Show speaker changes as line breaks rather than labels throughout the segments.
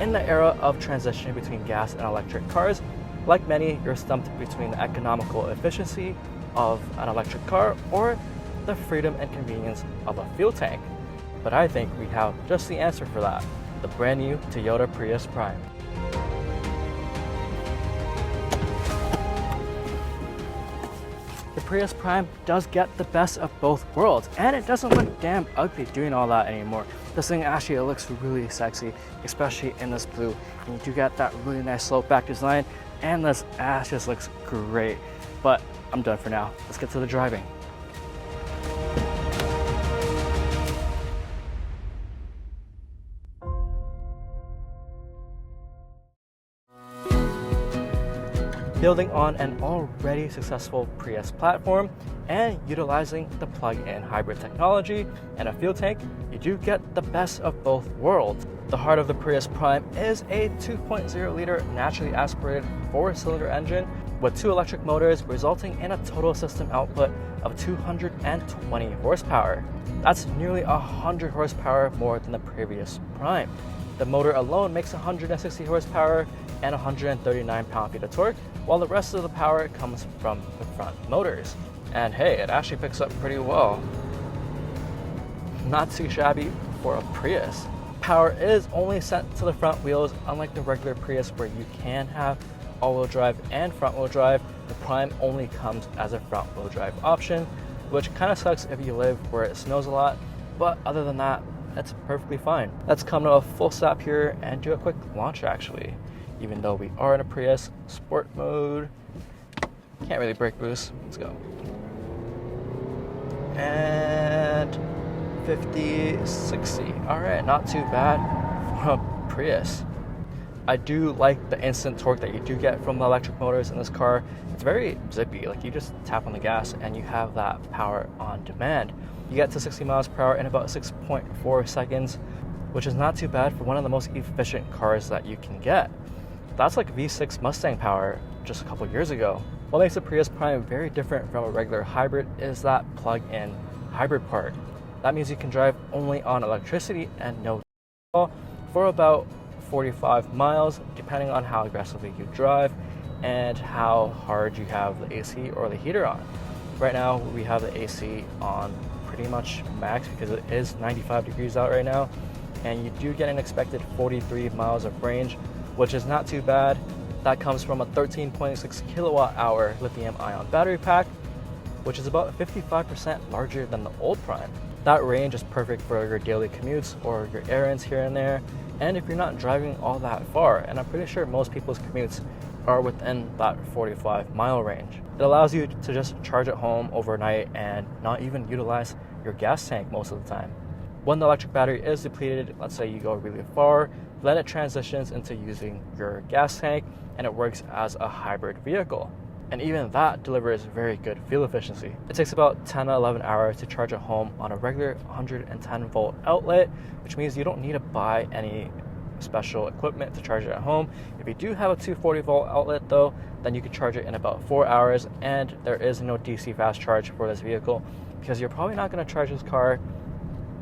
in the era of transition between gas and electric cars, like many, you're stumped between the economical efficiency of an electric car or the freedom and convenience of a fuel tank. But I think we have just the answer for that, the brand new Toyota Prius Prime. The Prius Prime does get the best of both worlds, and it doesn't look damn ugly doing all that anymore. This thing actually looks really sexy, especially in this blue. And you do get that really nice slope back design, and this ass just looks great. But I'm done for now. Let's get to the driving. Building on an already successful Prius platform and utilizing the plug-in hybrid technology and a fuel tank, you do get the best of both worlds. The heart of the Prius Prime is a 2.0-liter naturally aspirated 4-cylinder engine with 2 electric motors, resulting in a total system output of 220 horsepower. That's nearly 100 horsepower more than the previous Prime. The motor alone makes 160 horsepower and 139 pound-feet of torque, while the rest of the power comes from the front motors. And hey, it actually picks up pretty well. Not too shabby for a Prius. Power is only sent to the front wheels, unlike the regular Prius where you can have all-wheel drive and front-wheel drive. The Prime only comes as a front-wheel drive option, which kind of sucks if you live where it snows a lot, but other than that, that's perfectly fine. Let's come to a full stop here and do a quick launch actually. Even though we are in a Prius, sport mode, can't really brake boost, let's go. And 50, 60, all right, not too bad for a Prius. I do like the instant torque that you do get from the electric motors in this car. It's very zippy, like you just tap on the gas and you have that power on demand. You get to 60 miles per hour in about 6.4 seconds, which is not too bad for one of the most efficient cars that you can get. That's like V6 Mustang power just a couple years ago. What makes the Prius Prime very different from a regular hybrid is that plug-in hybrid part. That means you can drive only on electricity and no diesel for about 45 miles, depending on how aggressively you drive and how hard you have the AC or the heater on. Right now, we have the AC on pretty much max because it is 95 degrees out right now, and you do get an expected 43 miles of range, which is not too bad. That comes from a 13.6 kilowatt hour lithium ion battery pack, which is about 55% larger than the old Prime. That range is perfect for your daily commutes or your errands here and there, and if you're not driving all that far, and I'm pretty sure most people's commutes are within that 45 mile range. It allows you to just charge at home overnight and not even utilize your gas tank most of the time. When the electric battery is depleted, let's say you go really far, then it transitions into using your gas tank and it works as a hybrid vehicle. And even that delivers very good fuel efficiency. It takes about 10 to 11 hours to charge at home on a regular 110 volt outlet, which means you don't need to buy any special equipment to charge it at home. If you do have a 240 volt outlet though, then you can charge it in about 4 hours, and there is no DC fast charge for this vehicle because you're probably not going to charge this car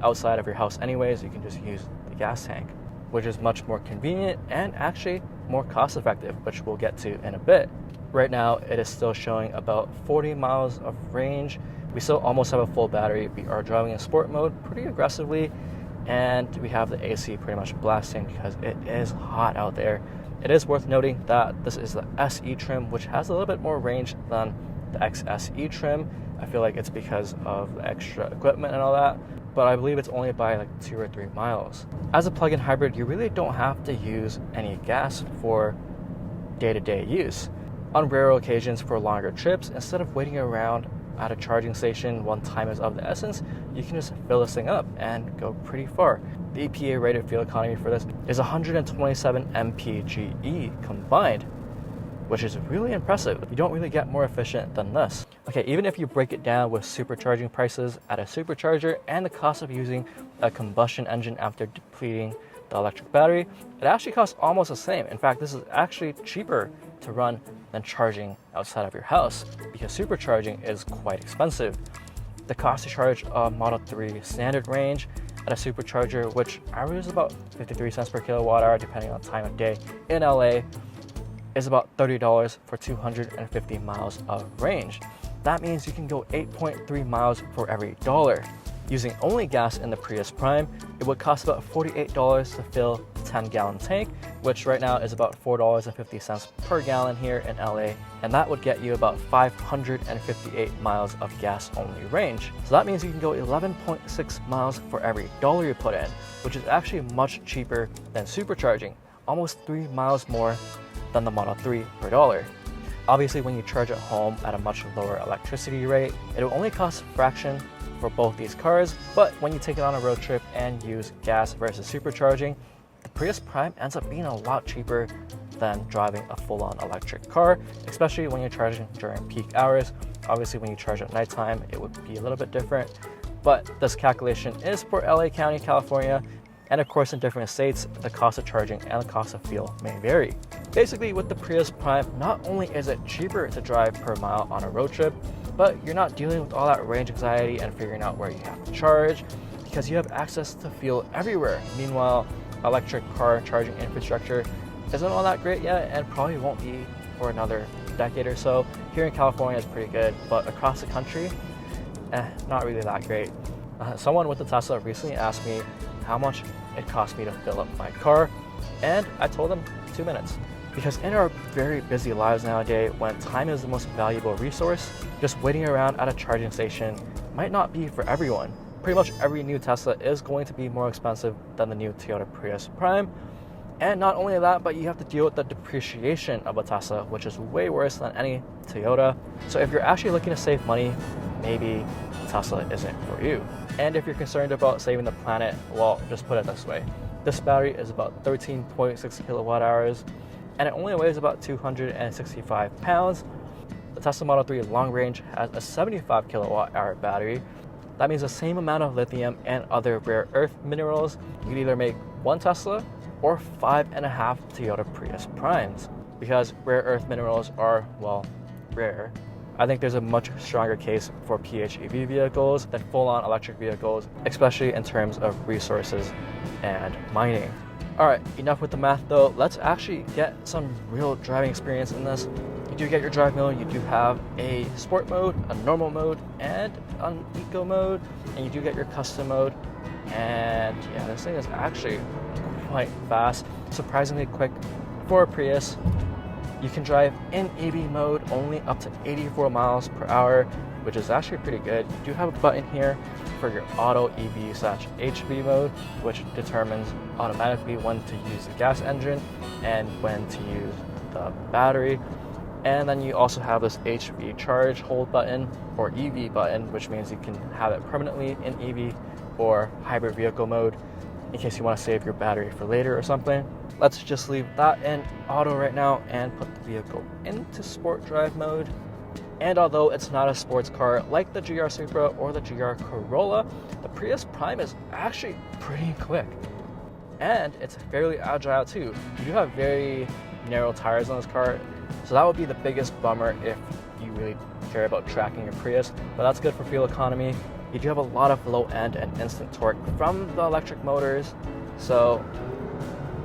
outside of your house anyways. You can just use the gas tank, which is much more convenient and actually more cost effective, which we'll get to in a bit. Right now, it is still showing about 40 miles of range. We still almost have a full battery. We are driving in sport mode pretty aggressively, and we have the AC pretty much blasting because it is hot out there. It is worth noting that this is the SE trim, which has a little bit more range than the XSE trim. I feel like it's because of the extra equipment and all that, but I believe it's only by like 2 or 3 miles. As a plug-in hybrid, you really don't have to use any gas for day-to-day use. On rare occasions for longer trips, instead of waiting around at a charging station when time is of the essence, you can just fill this thing up and go pretty far. The EPA rated fuel economy for this is 127 mpge combined, which is really impressive. You don't really get more efficient than this. Okay, even if you break it down with supercharging prices at a supercharger and the cost of using a combustion engine after depleting the electric battery, it actually costs almost the same. In fact, this is actually cheaper to run than charging outside of your house because supercharging is quite expensive. The cost to charge a Model 3 standard range at a supercharger, which averages about 53 cents per kilowatt hour depending on time of day in LA, is about $30 for 250 miles of range. That means you can go 8.3 miles for every dollar. Using only gas in the Prius Prime, it would cost about $48 to fill a 10-gallon tank, which right now is about $4.50 per gallon here in LA, and that would get you about 558 miles of gas-only range. So that means you can go 11.6 miles for every dollar you put in, which is actually much cheaper than supercharging, almost 3 miles more than the Model 3 per dollar. Obviously, when you charge at home at a much lower electricity rate, it will only cost a fraction for both these cars, but when you take it on a road trip and use gas versus supercharging, the Prius Prime ends up being a lot cheaper than driving a full-on electric car, especially when you're charging during peak hours. Obviously, when you charge at nighttime, it would be a little bit different, but this calculation is for LA County, California, and of course in different states, the cost of charging and the cost of fuel may vary. Basically, with the Prius Prime, not only is it cheaper to drive per mile on a road trip, but you're not dealing with all that range anxiety and figuring out where you have to charge because you have access to fuel everywhere. Meanwhile, electric car charging infrastructure isn't all that great yet and probably won't be for another decade or so. Here in California it's pretty good, but across the country, not really that great. Someone with a Tesla recently asked me how much it cost me to fill up my car, and I told them 2 minutes. Because in our very busy lives nowadays, when time is the most valuable resource, just waiting around at a charging station might not be for everyone. Pretty much every new Tesla is going to be more expensive than the new Toyota Prius Prime. And not only that, but you have to deal with the depreciation of a Tesla, which is way worse than any Toyota. So if you're actually looking to save money, maybe Tesla isn't for you. And if you're concerned about saving the planet, well, just put it this way. This battery is about 13.6 kilowatt hours, and it only weighs about 265 pounds. The Tesla Model 3 long range has a 75 kilowatt hour battery. That means the same amount of lithium and other rare earth minerals. You can either make one Tesla or 5.5 Toyota Prius Primes. Because rare earth minerals are, well, rare, I think there's a much stronger case for PHEV vehicles than full-on electric vehicles, especially in terms of resources and mining. All right, enough with the math though. Let's actually get some real driving experience in this. You do get your drive mode, you do have a sport mode, a normal mode, and an eco mode, and you do get your custom mode. And yeah, this thing is actually quite fast, surprisingly quick for a Prius. You can drive in EV mode only up to 84 miles per hour, which is actually pretty good. You do have a button here for your auto EV/HV mode, which determines automatically when to use the gas engine and when to use the battery. And then you also have this HV charge hold button or EV button, which means you can have it permanently in EV or hybrid vehicle mode in case you want to save your battery for later or something. Let's just leave that in auto right now and put the vehicle into sport drive mode. And although it's not a sports car like the GR Supra or the GR Corolla, the Prius Prime is actually pretty quick. And it's fairly agile too. You do have very narrow tires on this car, so that would be the biggest bummer if you really care about tracking your Prius, but that's good for fuel economy. You do have a lot of low end and instant torque from the electric motors, so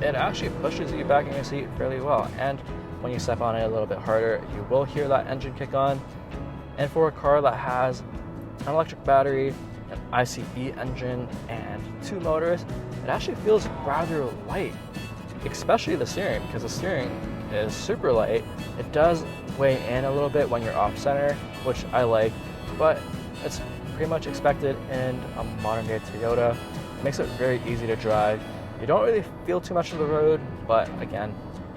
it actually pushes you back in your seat fairly well. And when you step on it a little bit harder, you will hear that engine kick on. And for a car that has an electric battery, an ICE engine, and 2 motors, it actually feels rather light, especially the steering, because the steering is super light. It does weigh in a little bit when you're off center, which I like, but it's pretty much expected in a modern day Toyota. It makes it very easy to drive. You don't really feel too much of the road, but again,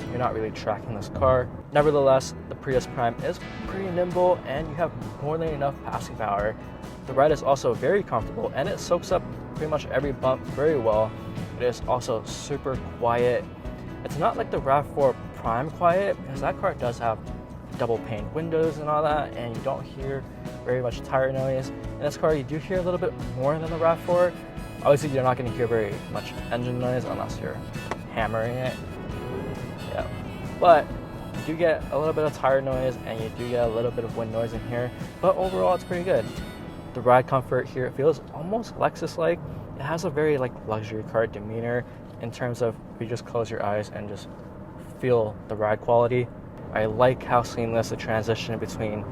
you're not really tracking this car. Nevertheless, the Prius Prime is pretty nimble and you have more than enough passing power. The ride is also very comfortable and it soaks up pretty much every bump very well. It is also super quiet. It's not like the RAV4 Prime quiet, because that car does have double pane windows and all that, and you don't hear very much tire noise. In this car, you do hear a little bit more than the RAV4. Obviously, you're not going to hear very much engine noise unless you're hammering it. Yeah, but you do get a little bit of tire noise and you do get a little bit of wind noise in here, but overall it's pretty good. The ride comfort here, it feels almost Lexus-like. it has a very like luxury car demeanor in terms of you just close your eyes and just feel the ride quality. I like how seamless the transition between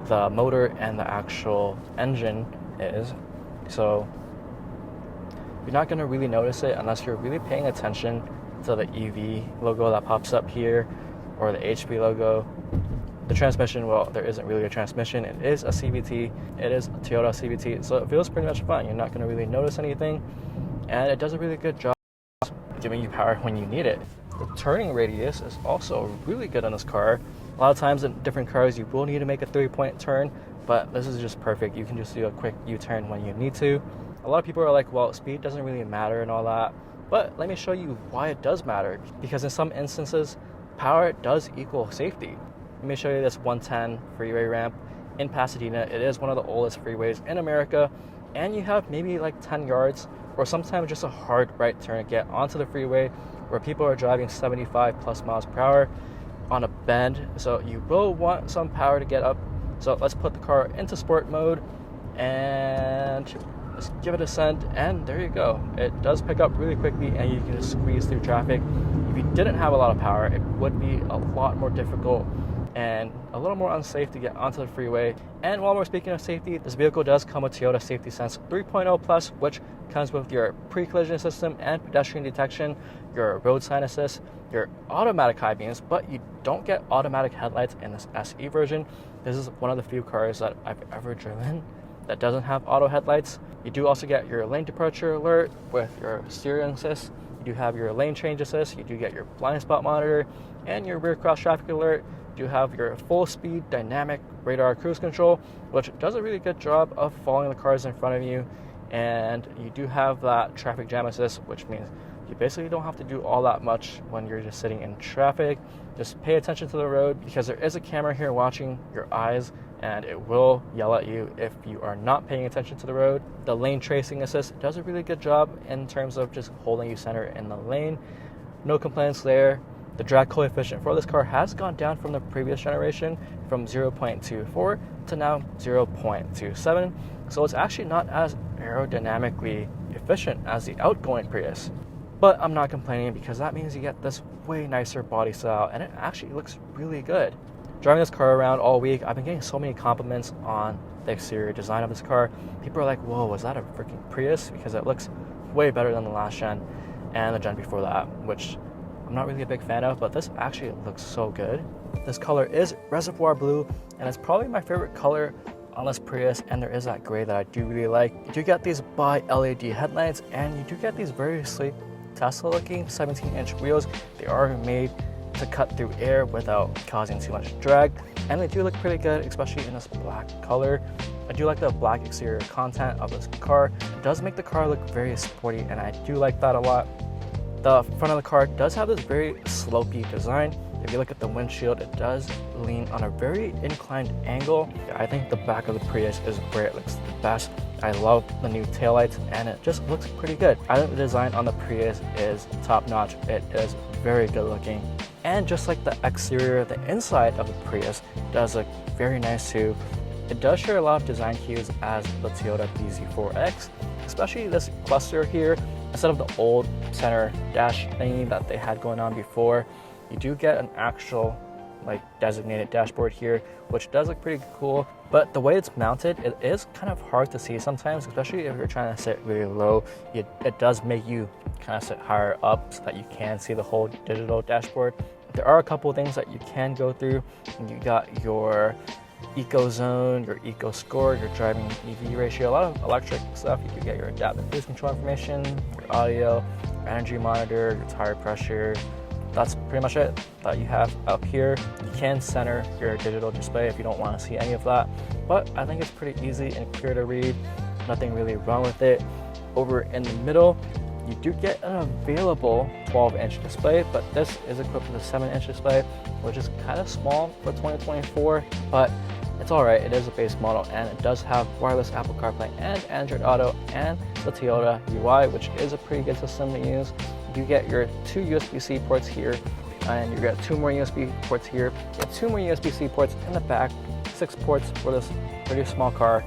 the motor and the actual engine is. So you're not going to really notice it unless you're really paying attention to the EV logo that pops up here or the HP logo. The transmission, well, there isn't really a transmission. It is a CVT. It is a Toyota CVT, so it feels pretty much fine. You're not going to really notice anything, and it does a really good job giving you power when you need it. The turning radius is also really good on this car. A lot of times in different cars, you will need to make a 3-point turn, but this is just perfect. You can just do a quick U-turn when you need to. A lot of people are like, well, speed doesn't really matter and all that, but let me show you why it does matter, because in some instances, power does equal safety. Let me show you this 110 freeway ramp in Pasadena. It is one of the oldest freeways in America, and you have maybe like 10 yards or sometimes just a hard right turn to get onto the freeway where people are driving 75 plus miles per hour on a bend. So you will want some power to get up. So let's put the car into sport mode and let's give it a send, and there you go. It does pick up really quickly and you can just squeeze through traffic. If you didn't have a lot of power, it would be a lot more difficult and a little more unsafe to get onto the freeway. And while we're speaking of safety, this vehicle does come with Toyota Safety Sense 3.0 Plus, which comes with your pre-collision system and pedestrian detection, your road sign assist, your automatic high beams, but you don't get automatic headlights in this SE version. This is one of the few cars that I've ever driven that doesn't have auto headlights. You do also get your lane departure alert with your steering assist. You do have your lane change assist. You do get your blind spot monitor and your rear cross traffic alert. You have your full speed dynamic radar cruise control, which does a really good job of following the cars in front of you. And you do have that traffic jam assist, which means you basically don't have to do all that much when you're just sitting in traffic. Just pay attention to the road, because there is a camera here watching your eyes and it will yell at you if you are not paying attention to the road. The lane tracing assist does a really good job in terms of just holding you center in the lane. No complaints there. The drag coefficient for this car has gone down from the previous generation from 0.24 to now 0.27. So it's actually not as aerodynamically efficient as the outgoing Prius. But I'm not complaining, because that means you get this way nicer body style and it actually looks really good. Driving this car around all week, I've been getting so many compliments on the exterior design of this car. People are like, whoa, was that a freaking Prius? Because it looks way better than the last gen and the gen before that, which I'm not really a big fan of, but this actually looks so good. This color is Reservoir Blue, and it's probably my favorite color on this Prius, and there is that gray that I do really like. You do get these bi-LED headlights, and you do get these very sleek Tesla-looking 17-inch wheels. They are made to cut through air without causing too much drag, and they do look pretty good, especially in this black color. I do like the black exterior content of this car. It does make the car look very sporty, and I do like that a lot. The front of the car does have this very slopey design. If you look at the windshield, it does lean on a very inclined angle. I think the back of the Prius is where it looks the best. I love the new taillights, and it just looks pretty good. I think the design on the Prius is top notch. It is very good looking. And just like the exterior, the inside of the Prius does look very nice too. It does share a lot of design cues as the Toyota bZ4X, especially this cluster here. Instead of the old center dash thingy that they had going on before, you do get an actual like designated dashboard here, which does look pretty cool. But the way it's mounted, it is kind of hard to see sometimes, especially if you're trying to sit really low. It does make you kind of sit higher up so that you can see the whole digital dashboard. There are a couple of things that you can go through. You got your eco zone, your eco score, your driving EV ratio, a lot of electric stuff. You can get your adaptive cruise control information, your audio, your energy monitor, your tire pressure. That's pretty much it that you have up here. You can center your digital display if you don't want to see any of that, but I think it's pretty easy and clear to read. Nothing really wrong with it. Over in the middle, you do get an available 12-inch display, but this is equipped with a 7-inch display, which is kind of small for 2024, but it's all right. It is a base model, and it does have wireless Apple CarPlay and Android Auto and the Toyota UI, which is a pretty good system to use. You get your 2 USB-C ports here, and you get 2 more USB ports here. You get 2 more USB-C ports in the back, 6 ports for this pretty small car,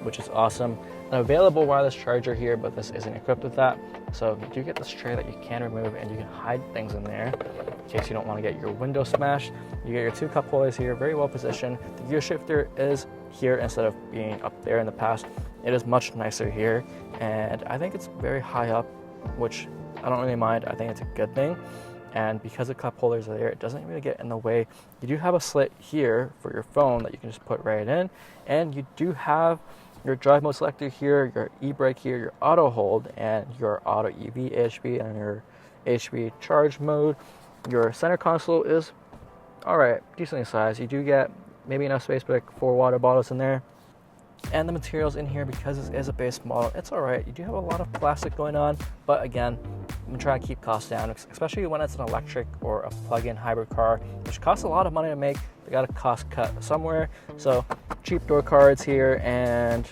which is awesome. an available wireless charger here, but this isn't equipped with that. So you do get this tray that you can remove and you can hide things in there in case you don't want to get your window smashed. You get your 2 cup holders here, very well positioned. The gear shifter is here instead of being up there in the past. It is much nicer here, and I think it's very high up, which I don't really mind. I think it's a good thing. And because the cup holders are there, it doesn't really get in the way. You do have a slit here for your phone that you can just put right in, and you do have your drive mode selector here, your e-brake here, your auto hold, and your auto EV HV and your HV charge mode. Your center console is alright, decently sized. You do get maybe enough space for like 4 water bottles in there. And the materials in here, because this is a base model, it's alright. You do have a lot of plastic going on, but again, I'm trying to keep costs down, especially when it's an electric or a plug-in hybrid car, which costs a lot of money to make. They got a cost cut somewhere. So cheap door cards here, and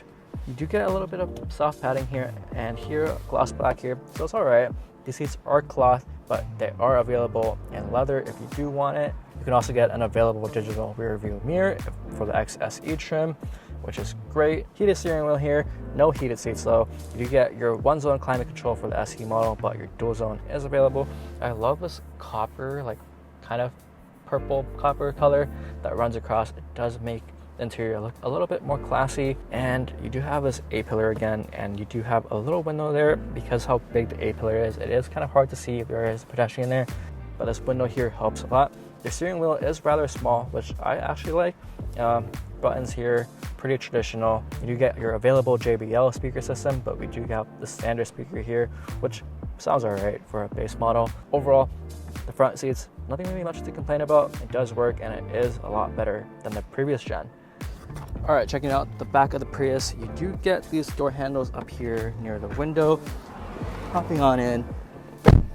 you do get a little bit of soft padding here and here, gloss black here, so it's alright. These seats are cloth, but they are available in leather if you do want it. You can also get an available digital rear view mirror for the XSE trim, which is great. Heated steering wheel here, no heated seats though. You do get your 1-zone climate control for the SE model, but your dual zone is available. I love this copper, like kind of purple copper color that runs across. It does make the interior look a little bit more classy. And you do have this A-pillar again, and you do have a little window there because how big the A-pillar is. It is kind of hard to see if there is a pedestrian there, but this window here helps a lot. Your steering wheel is rather small, which I actually like. Buttons here, pretty traditional. You do get your available JBL speaker system, but we do have the standard speaker here, which sounds alright for a base model. Overall, the front seats, nothing really much to complain about. It does work, and it is a lot better than the previous gen. Alright, checking out the back of the Prius, you do get these door handles up here near the window. Hopping on in,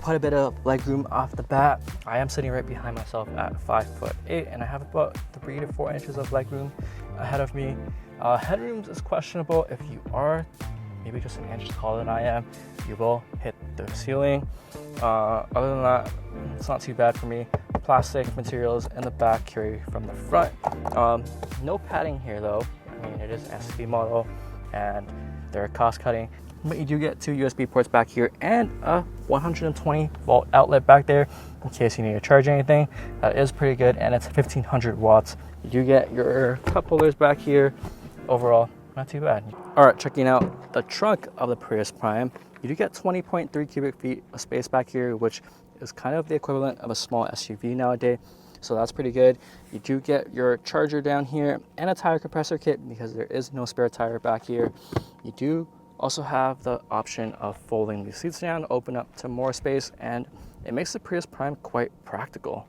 quite a bit of legroom off the bat. I am sitting right behind myself at 5'8", and I have about 3 to 4 inches of legroom ahead of me. Headroom is questionable. If you are maybe just an inch taller than I am, you will hit the ceiling. Other than that, it's not too bad for me. Plastic materials in the back carry from the front. No padding here though. I mean, it is an SUV model and they're cost cutting. But you do get 2 USB ports back here and a 120 volt outlet back there in case you need to charge anything. That is pretty good, and it's 1500 watts. You do get your cup holders back here. Overall, not too bad. All right, checking out the trunk of the Prius Prime. You do get 20.3 cubic feet of space back here, which is kind of the equivalent of a small SUV nowadays. So that's pretty good. You do get your charger down here and a tire compressor kit because there is no spare tire back here. You do also have the option of folding the seats down, open up to more space, and it makes the Prius Prime quite practical.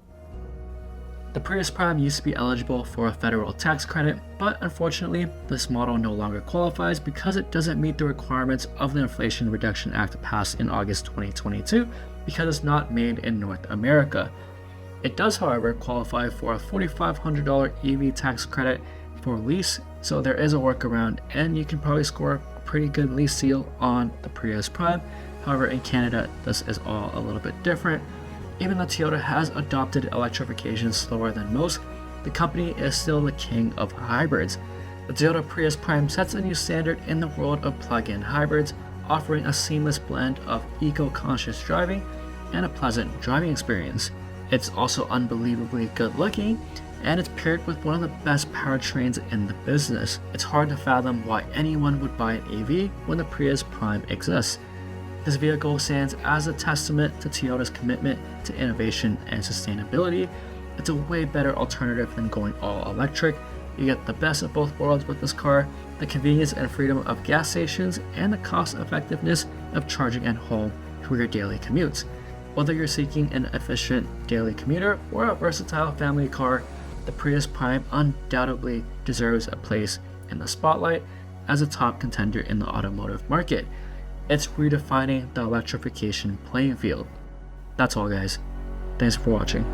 The Prius Prime used to be eligible for a federal tax credit, but unfortunately, this model no longer qualifies because it doesn't meet the requirements of the Inflation Reduction Act passed in August 2022 because it's not made in North America. It does, however, qualify for a $4,500 EV tax credit for lease, so there is a workaround, and you can probably score a pretty good lease deal on the Prius Prime. However, in Canada, this is all a little bit different. Even though Toyota has adopted electrification slower than most, the company is still the king of hybrids. The Toyota Prius Prime sets a new standard in the world of plug-in hybrids, offering a seamless blend of eco-conscious driving and a pleasant driving experience. It's also unbelievably good looking, and it's paired with one of the best powertrains in the business. It's hard to fathom why anyone would buy an EV when the Prius Prime exists. This vehicle stands as a testament to Toyota's commitment to innovation and sustainability. It's a way better alternative than going all electric. You get the best of both worlds with this car, the convenience and freedom of gas stations, and the cost effectiveness of charging at home for your daily commutes. Whether you're seeking an efficient daily commuter or a versatile family car, the Prius Prime undoubtedly deserves a place in the spotlight as a top contender in the automotive market. It's redefining the electrification playing field. That's all, guys. Thanks for watching.